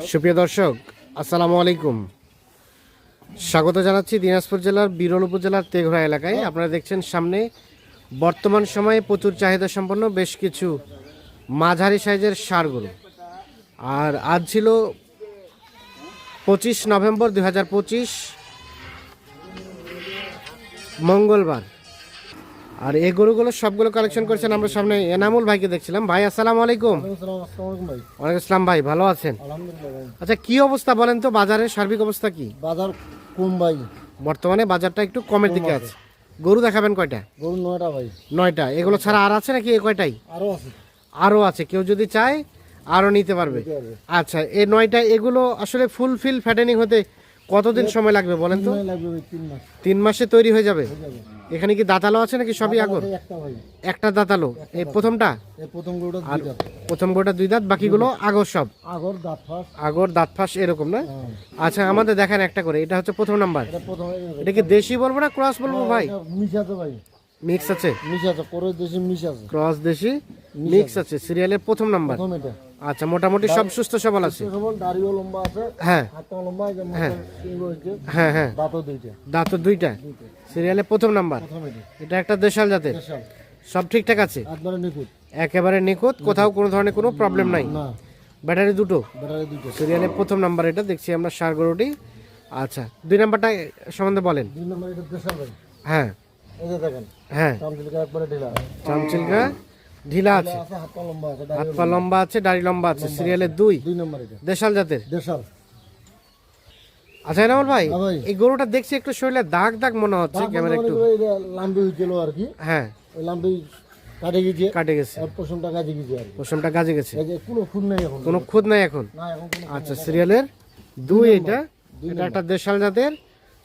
সুপ্রিয় দর্শক, আসসালামু আলাইকুম। স্বাগত জানাচ্ছি দিনাজপুর জেলার বিরল উপজেলার তেঘরা এলাকায়। আপনারা দেখছেন সামনে বর্তমান সময়ে প্রচুর চাহিদা সম্পন্ন বেশ কিছু মাঝারি সাইজের ষাঁড় গরু। আর আজ ছিল 25 নভেম্বর 2025 মঙ্গলবার। আর এই গরুগুলো সবগুলো কালেকশন করেছেন আমরা সামনে এনামুল ভাইকে দেখছিলাম। ভাই আসসালামু আলাইকুম। ওয়ালাইকুম আসসালাম ভাই, ভালো আছেন? আচ্ছা, কি অবস্থা বলেন তো, বাজারের সার্বিক অবস্থা কি? বাজার কম ভাই, বর্তমানে বাজারটা একটু কমের দিকে আছে। গরু দেখাবেন কয়টা? গরু 9টা ভাই। 9টা। এগুলো ছাড়া আর আছে নাকি? এই কয়টাই? আরো আছে। আরও আছে, কেউ যদি চায় আরও নিতে পারবে। আচ্ছা, এই 9টা এগুলো আসলে ফুলফিল ফ্যাটেনিং হতে কতদিন সময় লাগবে বলেন তো? 3 মাসে তৈরি হয়ে যাবে। এখানে কি দাঁতালো আছে নাকি সবই আগর? একটা দাঁতালো। এই প্রথমটা? প্রথম গরুটা 2 দাঁত, বাকিগুলো আগর সব? আগর দাঁত ফাঁস এরকম না? আচ্ছা, আমাদের দেখেন একটা করে। এটা হচ্ছে প্রথম নাম্বার। এটা কি দেশি বলবো না ক্রস বলবো ভাই? মিক্স আছে। ক্রস দেশি মিক্স আছে। সিরিয়ালের প্রথম নাম্বার। আচ্ছা, মোটামুটি সব সুস্থ সবল আছে। হ্যাঁ হ্যাঁ হ্যাঁ, দাঁত 2টা। সিরিয়ালে প্রথম নাম্বার। এটা একটা দেশাল জাতের। সব ঠিকঠাক আছে, একেবারে নিখুঁত, কোথাও কোনো ধরনের কোনো প্রবলেম নাই। ব্যাটারি দুটো। সিরিয়ালে প্রথম নাম্বার এটা দেখছি আমরা ষাঁড় গরুটি। আচ্ছা, 2 নাম্বারটা সম্বন্ধে বলেন। হ্যাঁ হ্যাঁ, চামচিলকা ঢিলা আছে, হাত পা লম্বা আছে, দাড়ি লম্বা আছে। সিরিয়ালে 2 দেশাল জাতের। আচ্ছা এনামুল ভাই, এই গরুটা দেখছি একটু শরীরে দাগ দাগ মনে হচ্ছে, ক্যামেরা একটু লাম্বি হইছিল আর কি। হ্যাঁ, ওই লাম্বি কাটে গেছে আর পশমটা গাজে গেছে আর পশমটা গাজে গেছে। কোনো খুদ নাই এখন, কোনো খুদ নাই এখন। আচ্ছা, সিরিয়ালের 2 এটা একটা দেশাল জাতের।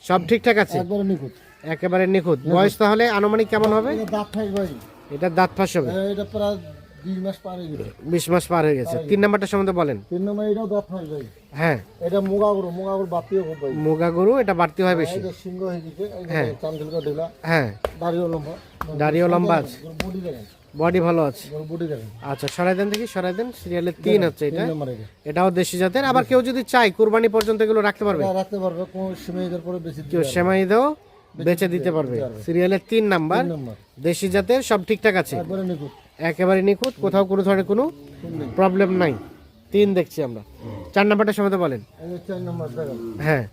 সব ঠিকঠাক আছে, একবারে নিখুঁত, একেবারে নিখুঁত। বয়স তাহলে আনুমানিক কেমন হবে? দাঁত ফাঁস ভাই, এটা দাঁত ফাঁস হবে। এটা প্রায় 20 মাস পার হয়ে গেছে। 20 মাস পার হয়ে গেছে। 3 নাম্বারটা সম্বন্ধে বলেন। 3 নম্বর এটাও দাঁত ফাঁস ভাই। হ্যাঁ, এটা মুগা গরু বাড়তিও খুব ভাই। মুগা গরু, এটা বাড়তি হয় বেশি। এটা সিংহ হয়ে গেছে। হ্যাঁ, চামচিলকা ঢিলা। হ্যাঁ, দাড়িও লম্বা আছে, বডি দেখেন, বডি ভালো আছে। বডি দেখেন। আচ্ছা, সরাই দেন দেখি, সরাই দেন। সিরিয়ালের 3 হচ্ছে এটা। এটাও দেশি জাতের। আবার কেউ যদি চায় কুরবানি পর্যন্ত এগুলো রাখতে পারবে? রাখতে পারবে, কোন সেমাইদের পরে বেশি কেউ সেমাই দাও বেচে দিতে পারবে। সিরিয়ালের 3 নাম্বার, দেশি জাতের। সব ঠিকঠাক আছে, একবারে নিখুঁত, একেবারে নিখুঁত, কোথাও কোনো ধরনের কোনো প্রবলেম নাই। 3 দেখছি আমরা। 4 নাম্বারটা সম্বন্ধে বলেন। 4 নম্বর দেখেন। হ্যাঁ,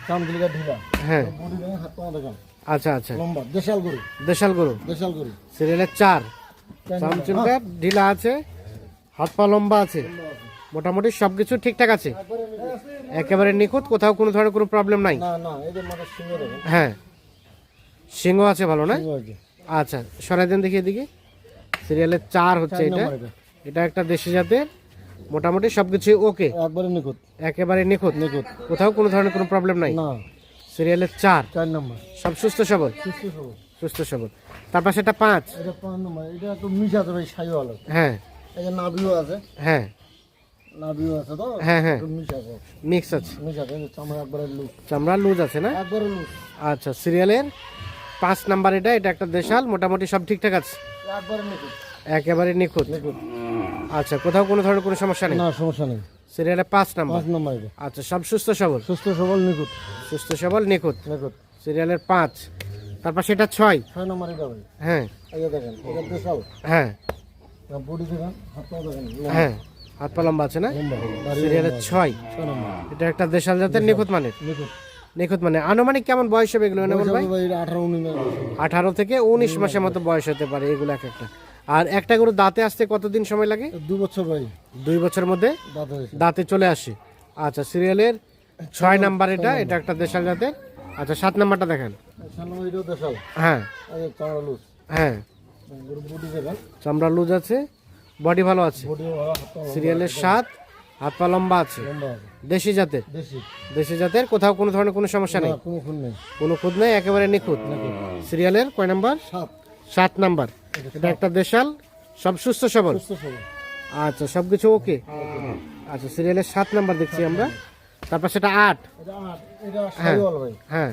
চামচিলকা ঢিলা। হ্যাঁ, বডি দেখেন, হাত পা দেখেন। আচ্ছা আচ্ছা, লম্বা দেশাল গরু। দেশাল গরু। সিরিয়ালের 4, চামচিলকা ঢিলা আছে, হাত পা লম্বা আছে, মোটামুটি সবকিছু ঠিকঠাক আছে, একেবারে নিখুঁত, কোথাও কোনো ধরনের কোনো প্রবলেম নাই। না না, এদের মানে সিংহ দেখেন। হ্যাঁ, সিংহ আছে ভালো না? আচ্ছা, সরাই দেন দেখি এদিকে। সিরিয়ালের 4 হচ্ছে এটা। এটা একটা দেশি জাতের, মোটামুটি সবকিছু ওকে, একবারে নিখুঁত, একেবারে নিখুঁত, কোথাও কোনো ধরনের কোনো প্রবলেম নাই। না। সিরিয়ালের 4 নম্বর, সব সুস্থ সবল। সুস্থ সবল। তারপর সেটা 5। এটা 5 নম্বর। এটা একটু মিশ আছে ভাই, ছাইও আলো। হ্যাঁ, এই যে নাভিও আছে। হ্যাঁ নাভিও আছে তো। হ্যাঁ হ্যাঁ, মিশ আছে, মিক্স আছে। চামড়া একবারে লুজ, চামড়া লুজ আছে না? একবারে লুজ। আচ্ছা, সিরিয়ালের 5 নাম্বার এটা। এটা একটা দেশাল, মোটামুটি সব ঠিকঠাক আছে, একবারে নিখুঁত, একেবারে নিখুঁত। আচ্ছা, কোথাও কোনো ধরনের কোনো সমস্যা নেই? না, সমস্যা নেই। সিরিয়ালে 5 নাম্বার। 5 নম্বর এটা। আচ্ছা, সব সুস্থ সবল, নিখুঁত, সুস্থ সবল নিখুঁত। সিরিয়ালের 5। তারপর সেটা 6 নম্বর এটা ভাই। হ্যাঁ, এই যে দেখেন, এটা দেশাল। হ্যাঁ, বডি দেখেন, হাত পা দেখেন। হ্যাঁ, হাত পা লম্বা আছে না? সিরিয়ালের 6 নম্বর। এটা একটা দেশাল জাতের, নিখুঁত মানের। নিখুঁত মানে আনুমানিক কেমন বয়স হবে এগুলো? 18 থেকে 19 মাসের মতো বয়স হতে পারে এগুলো এক একটা। আর একটা গরু দাঁতে আসতে কতদিন সময় লাগে? 2 বছর ভাই। 2 বছরের মধ্যে দাঁতে চলে আসে। আচ্ছা, সিরিয়ালের 6 নাম্বার এটা। এটা একটা দেশাল জাতের। আচ্ছা, 7 নাম্বারটা দেখেন। হ্যাঁ হ্যাঁ, চামড়া লুজ আছে, বডি ভালো আছে। সিরিয়ালের 7, হাত পা লম্বা আছে, দেশি জাতের। দেশি জাতের, কোথাও কোনো ধরনের কোনো সমস্যা নেই, কোনো খুদ নেই, একেবারে নিখুঁত। সিরিয়ালের কয় নাম্বার? 7 নাম্বার। এটা একটা দেশাল, সব সুস্থ সবল। আচ্ছা, সবকিছু ওকে। আচ্ছা, সিরিয়ালের 7 নাম্বার দেখছি আমরা। তারপর সেটা 8। হ্যাঁ হ্যাঁ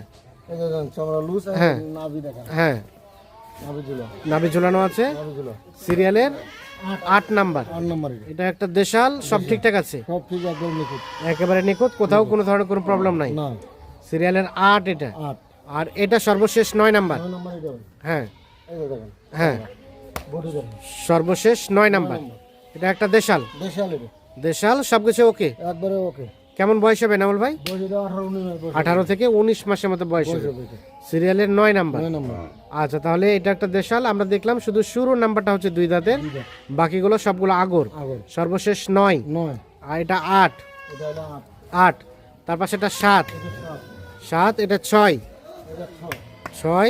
হ্যাঁ, নাভি ঝুলানো আছে। সিরিয়ালের 8 নাম্বার। 8 নাম্বার এটা একটা দেশাল, সব ঠিকঠাক আছে, সব ঠিক একদম নিখুঁত। একেবারে নিখুঁত, কোথাও কোনো ধরনের কোনো প্রবলেম নাই। না সিরিয়ালের 8 এটা। 8 আর এটা সর্বশেষ 9 নাম্বার। 9 নাম্বার এটা হ্যাঁ এই যে দেখেন হ্যাঁ, বডি দেখেন সর্বশেষ 9 নাম্বার। এটা একটা দেশাল, দেশাল এটা দেশাল সবকিছু ওকে। একবারে ওকে। কেমন বয়স হবে নামল ভাই? বয়স এটা 18 19 মাস বয়স 18 থেকে 19 মাসের মতো বয়স হবে। হবে এটা। সিরিয়ালের 9 নাম্বার। 9 নাম্বার আচ্ছা, তাহলে এটা একটা দেশাল। আমরা দেখলাম শুধু শুরুর নাম্বারটা হচ্ছে 2 দাঁতের, দুইটা বাকিগুলো সবগুলো আগর। আগর সর্বশেষ 9, 9 আর এটা 8। এটা হলো 8, তারপর সেটা 7, এটা 7 এটা 6, এটা 6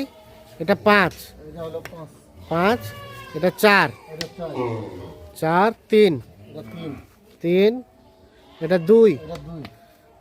এটা 5, এটা হলো 5 5 এটা 4, এটা 4 4 3, এটা 3 3 এটা 2, এটা 2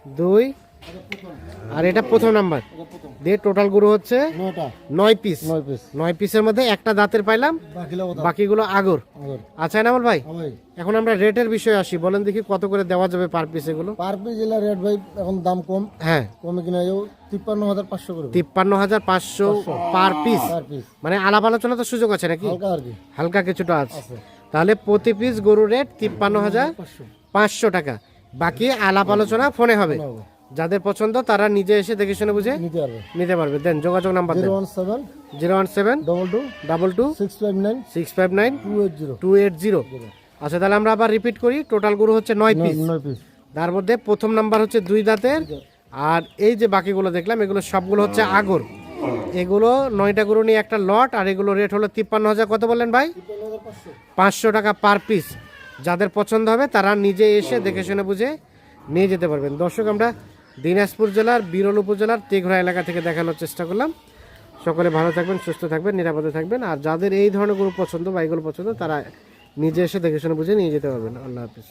2 এটা প্রথম আর এটা প্রথম নাম্বার এটা প্রথম দিয়ে টোটাল গরু হচ্ছে 9টা 9 পিস। 9 পিস 9 পিসের মধ্যে একটা দাঁতের পাইলাম, বাকিলা কথা বাকিগুলো আগর। আগর আচ্ছা এনামুল ভাই, ভাই এখন আমরা রেটের বিষয়ে আসি, বলেন দেখি কত করে দেওয়া যাবে পার পিস এগুলো? পার পিস জেলা রেট ভাই এখন দাম কম হ্যাঁ, কমে কিনা যাও 53500 করে 53,500 পার পিস। পার পিস মানে আলাপ আলোচনা তো সুযোগ আছে নাকি? হালকা আর কি হালকা কিছুটা আছে। আছে তাহলে প্রতি পিস গরুর রেট 53,500 টাকা। বাকি আলাপ আলোচনা ফোনে হবে। হবে। যাদের পছন্দ তারা নিজে এসে দেখে শুনে বুঝে নিতে পারবে নিতে পারবে। দেন যোগাযোগ নাম্বার দেন। 017 017 22 22 659 659 280 280। আচ্ছা, তাহলে আমরা আবার রিপিট করি। টোটাল গরু হচ্ছে 9 পিস, 9 পিস তার মধ্যে প্রথম নাম্বার হচ্ছে 2 দাঁতের, আর এই যে বাকিগুলো দেখলাম এগুলো সবগুলো হচ্ছে আগর। এগুলো 9টা গরু নিয়ে একটা লট, আর এগুলো রেট হলো 53,000 কত বললেন ভাই? 500 টাকা পার পিস। যাদের পছন্দ হবে তারা নিজে এসে দেখে শুনে বুঝে নিয়ে যেতে পারবেন। দর্শক, আমরা দিনাজপুর জেলার বিরল উপজেলার তেঘরা এলাকা থেকে দেখানোর চেষ্টা করলাম। সকলে ভালো থাকবেন, সুস্থ থাকবেন, নিরাপদে থাকবেন। আর যাদের এই ধরনের গরু পছন্দ বা এগুলো পছন্দ তারা নিজে এসে দেখে শুনে বুঝে নিয়ে যেতে পারবেন। আল্লাহ হাফিজ।